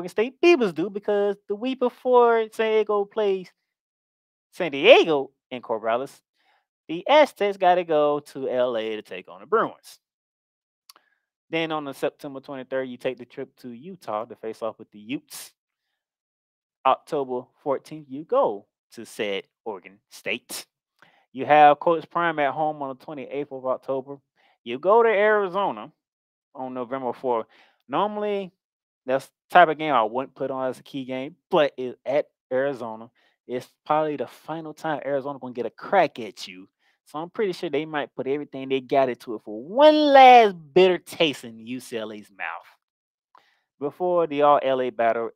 State Beavers do, because the week before San Diego plays San Diego in Corvallis, the Aztecs got to go to LA to take on the Bruins. Then on the September 23rd, you take the trip to Utah to face off with the Utes. October 14th, you go to said Oregon State. You have Coach Prime at home on the 28th of October. You go to Arizona on November 4th. Normally, that's the type of game I wouldn't put on as a key game, but it's at Arizona. It's probably the final time Arizona going to get a crack at you So I'm pretty sure they might put everything they got into it for one last bitter taste in UCLA's mouth before the All LA battle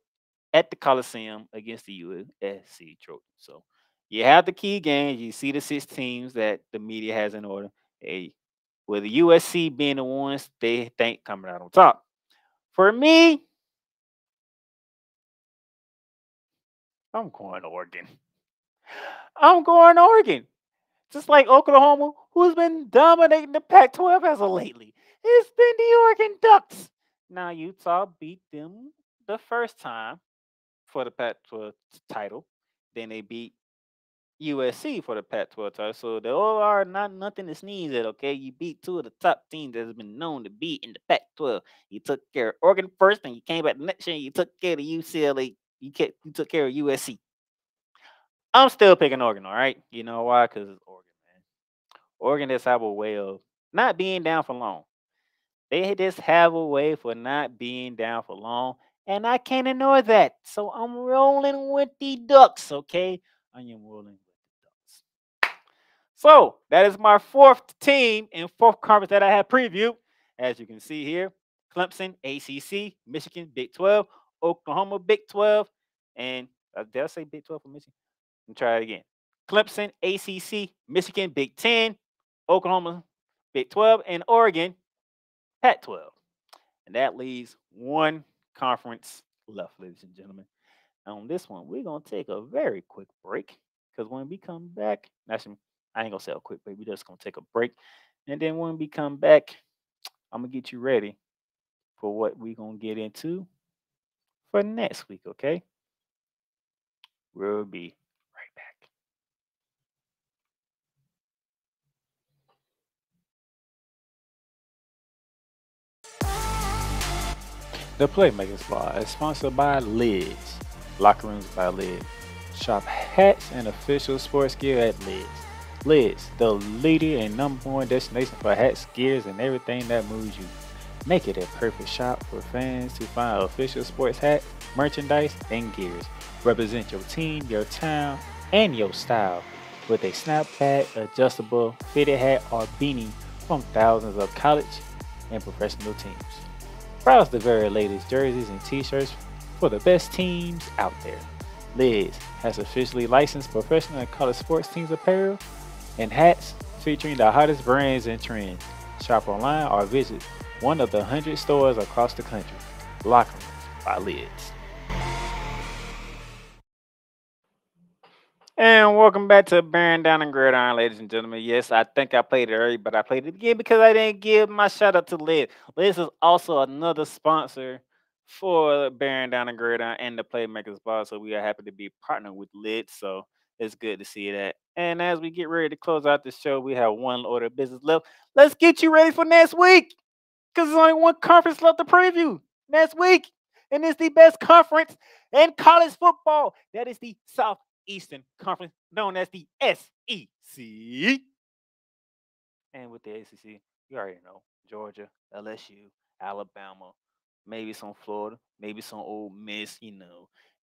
at the Coliseum against the USC Trojans. So you have the key games. You see the 6 teams that the media has in order. With the USC being the ones they think coming out on top. For me, I'm going Oregon. I'm going Oregon. Just like Oklahoma, who's been dominating the Pac-12 as of lately. It's been the Oregon Ducks. Now, Utah beat them the first time for the Pac-12 title. Then they beat USC for the Pac-12 title. So they all are not nothing to sneeze at, okay? You beat 2 of the top teams that has been known to be in the Pac-12. You took care of Oregon first, and you came back the next year, and you took care of UCLA. You took care of USC. I'm still picking Oregon, all right? You know why? Because it's Oregon, man. Oregon just have a way of not being down for long. They just have a way for not being down for long, and I can't ignore that. So I'm rolling with the Ducks, okay? I am rolling with the Ducks. So that is my 4th team in 4th conference that I have previewed. As you can see here, Clemson, ACC, Michigan, Big 12, Oklahoma, Big 12, and did I say Big 12 for Michigan? Let me try it again. Clemson, ACC, Michigan, Big 10, Oklahoma, Big 12, and Oregon, Pac-12. And that leaves 1 conference left, ladies and gentlemen. And on this one, we're going to take a very quick break because when we come back, actually, I ain't going to say a quick break. We're just going to take a break. And then when we come back, I'm going to get you ready for what we're going to get into for next week, okay? We'll be right back. The Playmakerz Bar is sponsored by Lids, Locker Rooms by Lids. Shop hats and official sports gear at Lids. Lids, the leader and #1 destination for hats, gears, and everything that moves you. Make it a perfect shop for fans to find official sports hats, merchandise, and gears. Represent your team, your town, and your style with a snapback, adjustable, fitted hat, or beanie from thousands of college and professional teams. Browse the very latest jerseys and t-shirts for the best teams out there. Lids has officially licensed professional and college sports teams apparel and hats featuring the hottest brands and trends. Shop online or visit one of the 100 stores across the country. Locker Rooms by Lids. And welcome back to Bearing Down and Gridiron, ladies and gentlemen. Yes, I think I played it early, but I played it again because I didn't give my shout out to Lids. Lids is also another sponsor for Bearing Down and Gridiron and the Playmakerz Bar, so we are happy to be partnered with Lids. So it's good to see that. And as we get ready to close out the show, we have 1 order of business left. Let's get you ready for next week because there's only 1 conference left to preview next week, and it's the best conference in college football. That is the Southeastern Conference, known as the SEC. And with the SEC, you already know Georgia, LSU, Alabama, maybe some Florida, maybe some Ole Miss,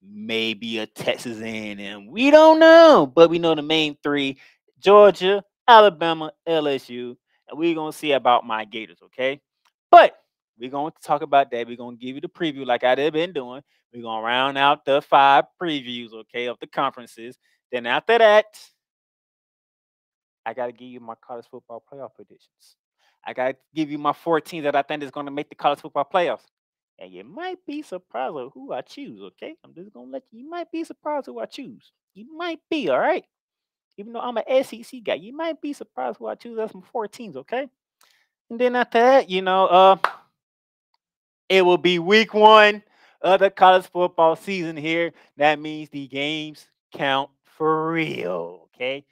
maybe a Texas A&M. We don't know, but we know the main 3, Georgia, Alabama, LSU, and we're going to see about my Gators, okay? But we're going to talk about that. We're going to give you the preview like I've been doing. We're going to round out the 5 previews, okay, of the conferences. Then after that, I got to give you my college football playoff predictions. I got to give you my 4 teams that I think is going to make the college football playoffs. And you might be surprised at who I choose, okay? I'm just going to let you might be surprised who I choose. You might be, all right? Even though I'm an SEC guy, you might be surprised who I choose as my 4 teams, okay? And then after that, it will be week 1 of the college football season here. That means the games count for real, okay?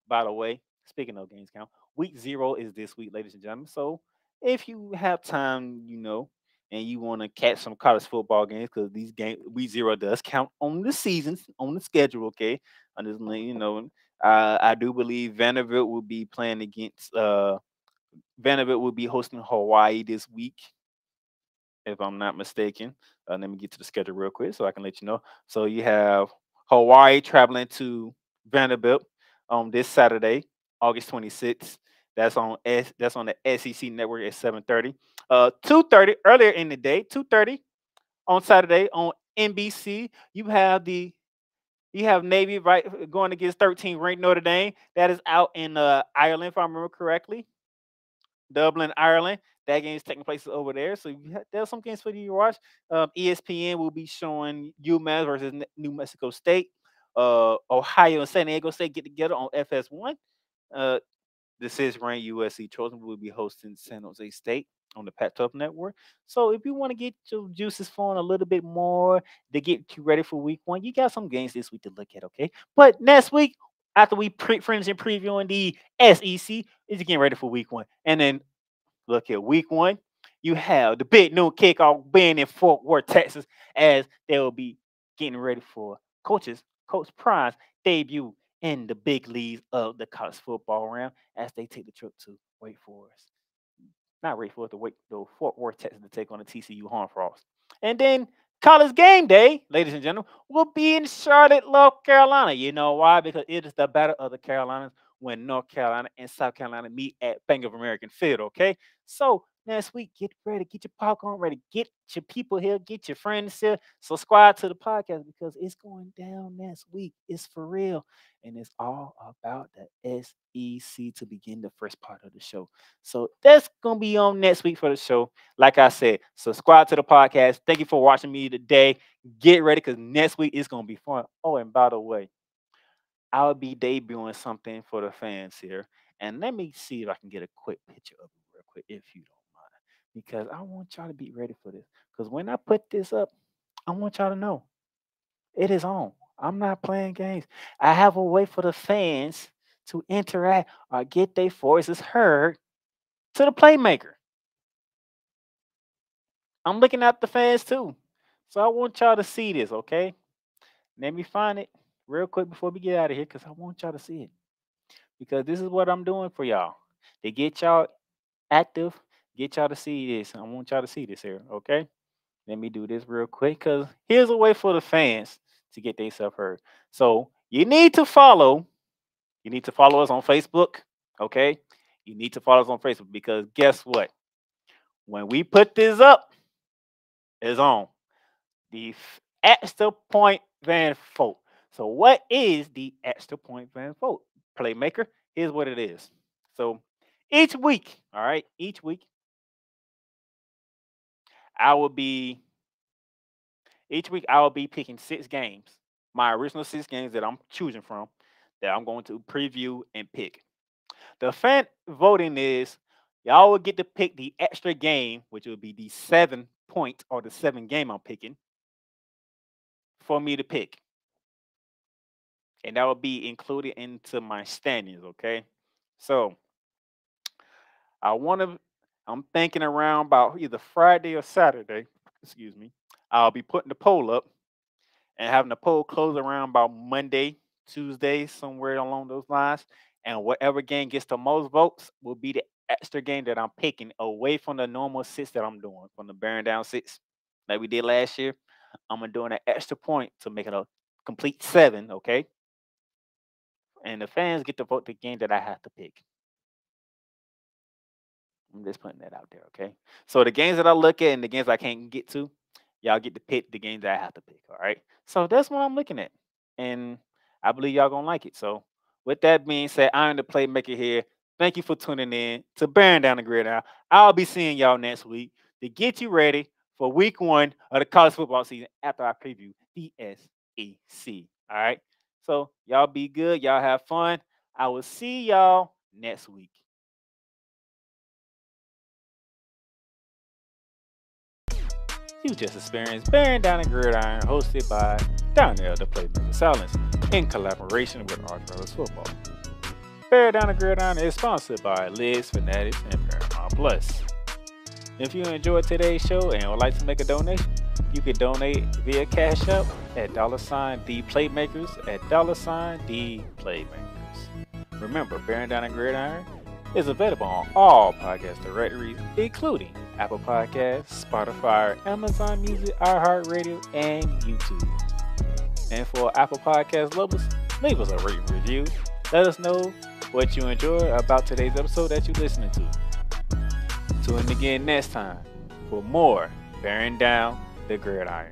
By the way, speaking of games count, week 0 is this week, ladies and gentlemen. So if you have time, and you want to catch some college football games, because these games, week 0 does count on the seasons, on the schedule, okay? I'm just letting you know. I do believe Vanderbilt will be playing against Vanderbilt will be hosting Hawaii this week, if I'm not mistaken. Let me get to the schedule real quick so I can let you know. So you have Hawaii traveling to Vanderbilt on this Saturday. August 26th. That's on the SEC network at 7:30. 2:30 earlier in the day, 2:30 on Saturday on NBC. You have Navy right going against 13th ranked Notre Dame. That is out in Ireland, if I remember correctly. Dublin, Ireland. That game is taking place over there. So there's some games for you to watch. ESPN will be showing UMass versus New Mexico State. Ohio and San Diego State get together on FS1. The 6th ranked USC Trojans will be hosting San Jose State on the Pac-12 network. So if you want to get your juices flowing a little bit more to get you ready for week 1, you got some games this week to look at, okay? But next week, after we finish and previewing the SEC, is getting ready for week 1. And then look at week 1, you have the big noon kickoff being in Fort Worth, Texas, as they will be getting ready for Coach Prime's debut in the big leagues of the college football round as they take the trip to Wake Forest. Not Wake Forest, the Fort Worth, Texas to take on the TCU Horned Frogs. And then college game day, ladies and gentlemen, will be in Charlotte, North Carolina. You know why? Because it is the battle of the Carolinas when North Carolina and South Carolina meet at Bank of American Field, okay? So next week, get ready, get your popcorn ready, get your people here, get your friends here, subscribe to the podcast because it's going down next week. It's for real. And it's all about the SEC to begin the first part of the show. So that's going to be on next week for the show. Like I said, subscribe to the podcast. Thank you for watching me today. Get ready because next week is going to be fun. Oh, and by the way, I'll be debuting something for the fans here. And let me see if I can get a quick picture of it real quick, if you don't mind. Because I want y'all to be ready for this. Because when I put this up, I want y'all to know it is on. I'm not playing games. I have a way for the fans to interact or get their voices heard to the Playmaker. I'm looking at the fans too. So I want y'all to see this, okay? Let me find it real quick before we get out of here because I want y'all to see it. Because this is what I'm doing for y'all. To get y'all active, get y'all to see this. I want y'all to see this here, okay? Let me do this real quick because here's a way for the fans to get themselves heard. So you need to follow us on Facebook, okay? You need to follow us on Facebook because guess what? When we put this up, it's on. The extra point Van Vogt. So what is the extra point Van Vogt? Playmaker, here's what it is. So each week, all right, I will be picking 6 games, my original 6 games that I'm choosing from, that I'm going to preview and pick. The fan voting is y'all will get to pick the extra game, which will be the 7 point or the 7 game I'm picking for me to pick. And that will be included into my standings, okay? So I'm thinking around about either Friday or Saturday, I'll be putting the poll up and having the poll close around about Monday, Tuesday, somewhere along those lines. And whatever game gets the most votes will be the extra game that I'm picking away from the normal 6 that I'm doing, from the bearing down 6 like we did last year. I'm doing an extra point to make it a complete 7, okay? And the fans get to vote the game that I have to pick. I'm just putting that out there, okay? So the games that I look at and the games I can't get to, y'all get to pick the games that I have to pick, all right? So that's what I'm looking at. And I believe y'all going to like it. So with that being said, I'm the Playmaker here. Thank you for tuning in to Bearing Down the Gridiron. I'll be seeing y'all next week to get you ready for week 1 of the college football season after I preview the SEC, all right? So y'all be good. Y'all have fun. I will see y'all next week. You just experienced Bearing Down the Gridiron, hosted by Donnell, the Playmaker Silence, in collaboration with Arch Football. Bearing Down the Gridiron is sponsored by Liz Fanatics and Paramount Plus. If you enjoyed today's show and would like to make a donation, you can donate via Cash App at $the Playmakers at $the Playmakers. Remember, Bearing Down the Gridiron is available on all podcast directories, including Apple Podcasts, Spotify, Amazon Music, iHeartRadio, and YouTube. And for Apple Podcast lovers, leave us a rating review. Let us know what you enjoyed about today's episode that you're listening to. Tune in again next time for more Bearing Down the Gridiron.